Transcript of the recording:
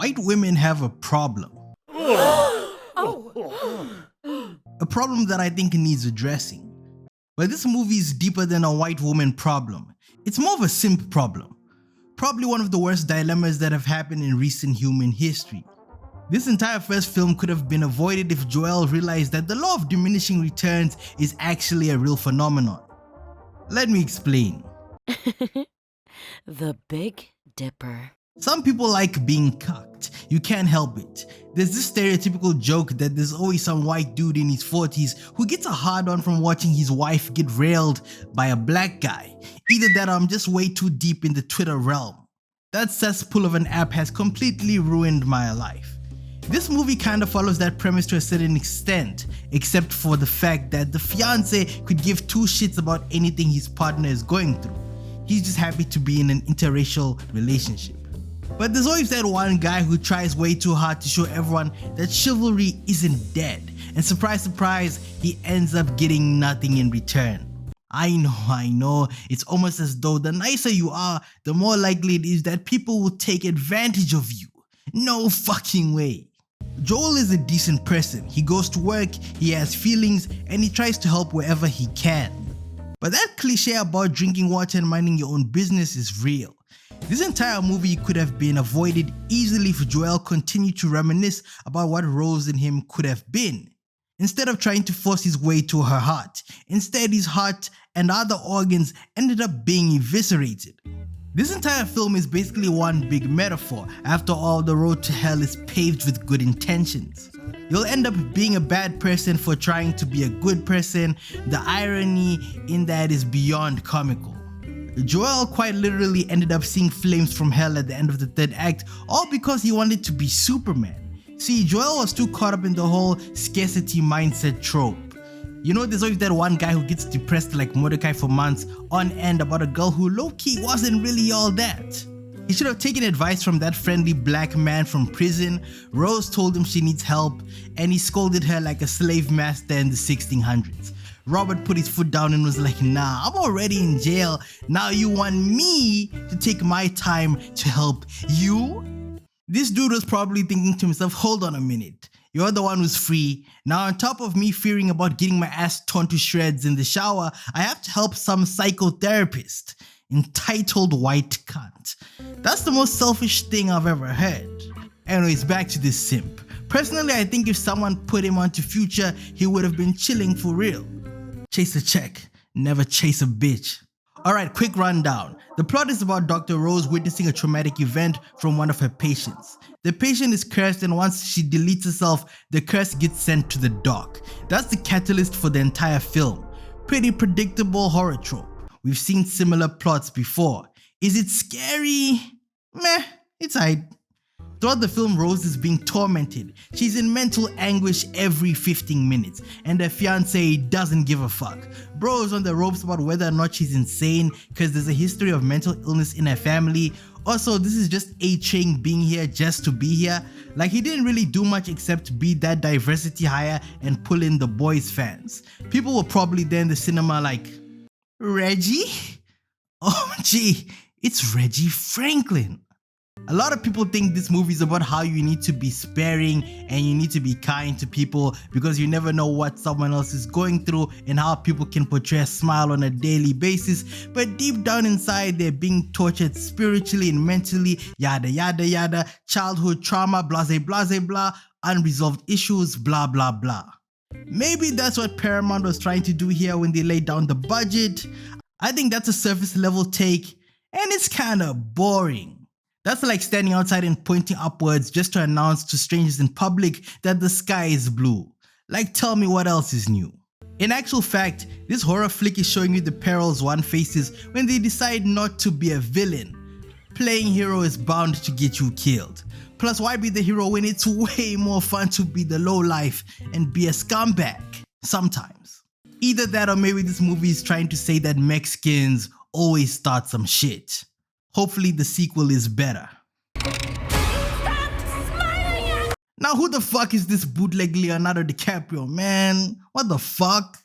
white women have a problem. A problem that I think needs addressing. But this movie is deeper than a white woman problem. It's more of a simp problem. Probably one of the worst dilemmas that have happened in recent human history. This entire first film could have been avoided if Joel realized that the law of diminishing returns is actually a real phenomenon. Let me explain. The Big Dipper. Some people like being cucked. You can't help it. There's this stereotypical joke that there's always some white dude in his 40s who gets a hard-on from watching his wife get railed by a black guy. Either that or I'm just way too deep in the Twitter realm. That cesspool of an app has completely ruined my life. This movie kind of follows that premise to a certain extent, except for the fact that the fiance could give two shits about anything his partner is going through. He's just happy to be in an interracial relationship. But there's always that one guy who tries way too hard to show everyone that chivalry isn't dead, and surprise surprise, he ends up getting nothing in return. I know, it's almost as though the nicer you are, the more likely it is that people will take advantage of you. No fucking way. Joel is a decent person. He goes to work, he has feelings, and he tries to help wherever he can. But that cliche about drinking water and minding your own business is real. This entire movie could have been avoided easily if Joel continued to reminisce about what Rose and him could have been, instead of trying to force his way to her heart. Instead, his heart and other organs ended up being eviscerated. This entire film is basically one big metaphor. After all, the road to hell is paved with good intentions. You'll end up being a bad person for trying to be a good person. The irony in that is beyond comical. Joel quite literally ended up seeing flames from hell at the end of the third act, all because he wanted to be Superman. See, Joel was too caught up in the whole scarcity mindset trope. You know, there's always that one guy who gets depressed like Mordecai for months on end about a girl who low-key wasn't really all that. He should have taken advice from that friendly black man from prison. Rose told him she needs help, and he scolded her like a slave master in the 1600s. Robert put his foot down and was like, nah, I'm already in jail. Now you want me to take my time to help you? This dude was probably thinking to himself, hold on a minute. You're the one who's free. Now on top of me fearing about getting my ass torn to shreds in the shower, I have to help some psychotherapist. Entitled white cunt. That's the most selfish thing I've ever heard. Anyways, back to this simp. Personally, I think if someone put him onto Future, he would have been chilling for real. Chase a check, never chase a bitch. Alright, quick rundown. The plot is about Dr. Rose witnessing a traumatic event from one of her patients. The patient is cursed, and once she deletes herself, the curse gets sent to the dock. That's the catalyst for the entire film. Pretty predictable horror trope. We've seen similar plots before. Is it scary? Meh, it's aight. Throughout the film, Rose is being tormented. She's in mental anguish every 15 minutes, and her fiance doesn't give a fuck. Bro is on the ropes about whether or not she's insane because there's a history of mental illness in her family. Also, this is just A-Ching being here just to be here. Like, he didn't really do much except be that diversity hire and pull in the boys fans. People were probably there in the cinema like, Reggie? Oh gee, it's Reggie Franklin. A lot of people think this movie is about how you need to be sparing and you need to be kind to people because you never know what someone else is going through and how people can portray a smile on a daily basis, but deep down inside they're being tortured spiritually and mentally, yada yada yada, childhood trauma, blase blase blah, unresolved issues, blah blah blah. Maybe that's what Paramount was trying to do here when they laid down the budget. I think that's a surface level take and it's kinda boring. That's like standing outside and pointing upwards just to announce to strangers in public that the sky is blue. Like, tell me what else is new. In actual fact, this horror flick is showing you the perils one faces when they decide not to be a villain. Playing hero is bound to get you killed. Plus, why be the hero when it's way more fun to be the lowlife and be a scumbag? Sometimes. Either that or maybe this movie is trying to say that Mexicans always start some shit. Hopefully the sequel is better. Now who the fuck is this bootleg Leonardo DiCaprio, man? What the fuck?